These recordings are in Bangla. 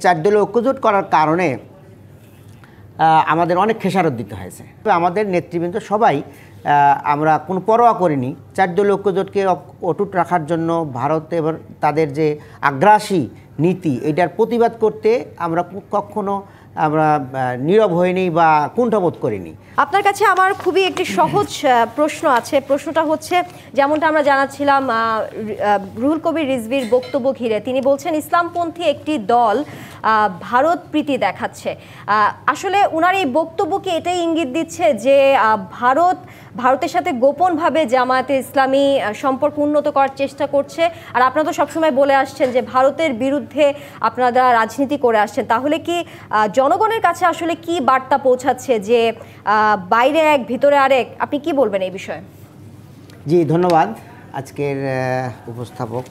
চার দলীয় ঐক্যজোট করার কারণে আমাদের অনেক খেসারত দিতে হয়েছে। আমাদের নেতৃবৃন্দ সবাই আমরা কোনো পরোয়া করিনি। চার দলীয় ঐক্যজোটকে অটুট রাখার জন্য ভারত এবার তাদের যে আগ্রাসী নীতি এটার প্রতিবাদ করতে আমরা কখনো নীরব হইনি বা কুণ্ঠাবোধ করিনি। আপনার কাছে আমার খুবই একটি সহজ প্রশ্ন আছে। প্রশ্নটা হচ্ছে, যেমনটা আমরা জানাচ্ছিলাম রুহুল কবির রিজভীর বক্তব্য ঘিরে, তিনি বলছেন ইসলামপন্থী একটি দল ভারত প্রীতি দেখাচ্ছে। আসলে ওনার এই বক্তব্য কি এটাই ইঙ্গিত দিচ্ছে যে ভারতের সাথে গোপনভাবে জামায়াতে ইসলামী সম্পর্ক উন্নত করার চেষ্টা করছে? আর আপনারা তো সবসময় বলে আসছেন যে ভারতের বিরুদ্ধে আপনারা রাজনীতি করে আসছেন, তাহলে কি জনগণের কাছে আসলে কি বার্তা পৌঁছাচ্ছে যে বাইরে এক ভিতরে আরেক? আপনি কি বলবেন এই বিষয়ে? জি, ধন্যবাদ। আজকের উপস্থাপক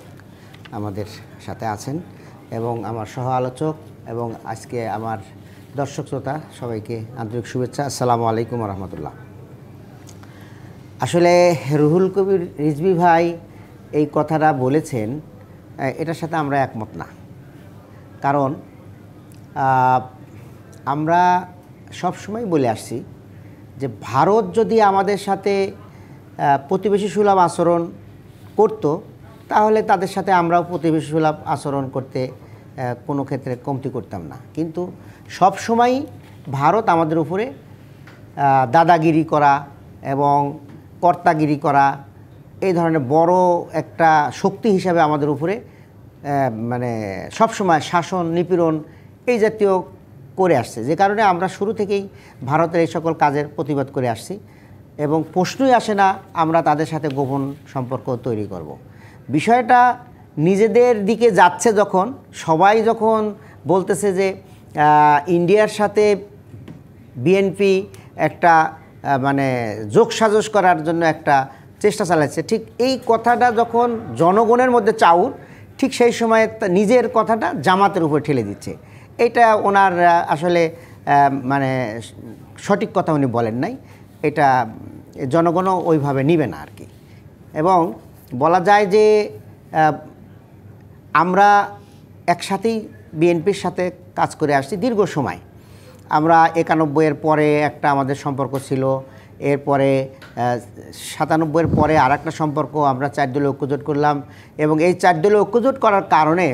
আমাদের সাথে আছেন এবং আমার সহ আলোচক এবং আজকে আমার দর্শক শ্রোতা সবাইকে আন্তরিক শুভেচ্ছা। আসসালামু আলাইকুম রহমতুল্লাহ। আসলে রুহুল কবির রিজভী ভাই এই কথাটা বলেছেন, এটার সাথে আমরা একমত না। কারণ আমরা সবসময় বলে আসছি যে ভারত যদি আমাদের সাথে প্রতিবেশী সুলভ আচরণ করত, তাহলে তাদের সাথে আমরাও প্রতিবেশী সুলভ আচরণ করতে কোনো ক্ষেত্রে কমতি করতাম না। কিন্তু সবসময় ভারত আমাদের উপরে দাদাগিরি করা এবং কর্তাগিরি করা, এই ধরনের বড় একটা শক্তি হিসাবে আমাদের উপরে সবসময় শাসন নিপীড়ন এই জাতীয় করে আসছে, যে কারণে আমরা শুরু থেকেই ভারতের এই সকল কাজের প্রতিবাদ করে আসছি এবং প্রশ্নই আসে না আমরা তাদের সাথে গোপন সম্পর্ক তৈরি করব। বিষয়টা নিজেদের দিকে যাচ্ছে যখন, সবাই যখন বলতেছে যে ইন্ডিয়ার সাথে বিএনপি একটা যোগসাজশ করার জন্য একটা চেষ্টা চালাচ্ছে, ঠিক এই কথাটা যখন জনগণের মধ্যে চাউর, ঠিক সেই সময় নিজের কথাটা জামাতের উপর ঠেলে দিচ্ছে। এটা ওনার আসলে সঠিক কথা উনি বলেন নাই, এটা জনগণও ওইভাবে নিবে না আর কি। এবং বলা যায় যে আমরা একসাথেই বিএনপির সাথে কাজ করে আসছি দীর্ঘ সময়। আমরা 91-এর পরে একটা আমাদের সম্পর্ক ছিল, এরপরে 97-এর পরে আর একটা সম্পর্ক আমরা চার দলীয় ঐক্যজোট করলাম এবং এই চার দলীয় ঐক্যজোট করার কারণে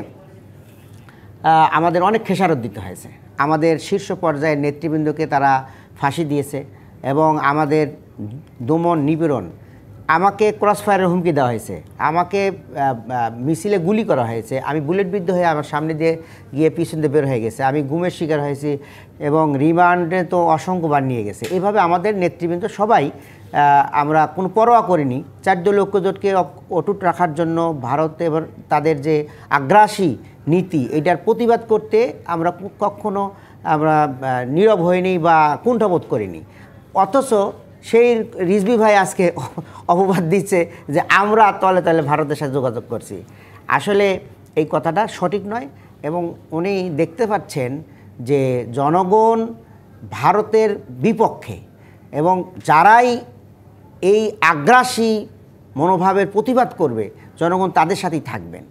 আমাদের অনেক খেসারত দিতে হয়েছে। আমাদের শীর্ষ পর্যায়ের নেতৃবৃন্দকে তারা ফাঁসি দিয়েছে এবং আমাদের দমন নিপীড়ন, আমাকে ক্রসফায়ারের হুমকি দেওয়া হয়েছে, আমাকে মিছিলে গুলি করা হয়েছে, আমি বুলেটবিদ্ধ হয়ে আমার সামনে দিয়ে গিয়ে পিছন দিয়ে বের হয়ে গেছে, আমি গুমের শিকার হয়েছি এবং রিমান্ডে তো অসংখ্যবার নিয়ে গেছে। এভাবে আমাদের নেতৃবৃন্দ সবাই আমরা কোনো পরোয়া করিনি। চার দলীয় ঐক্যজোটকে অটুট রাখার জন্য ভারত এবার তাদের যে আগ্রাসী নীতি এটার প্রতিবাদ করতে আমরা কখনো নীরব হইনি বা কুণ্ঠাবোধ করিনি। অথচ সেই রিজভী ভাই আজকে অপবাদ দিচ্ছে যে আমরা তলে তলে ভারতের সাথে যোগাযোগ করছি। আসলে এই কথাটা সঠিক নয় এবং উনি দেখতে পাচ্ছেন যে জনগণ ভারতের বিপক্ষে এবং যারাই এই আগ্রাসী মনোভাবের প্রতিবাদ করবে জনগণ তাদের সাথেই থাকবেন।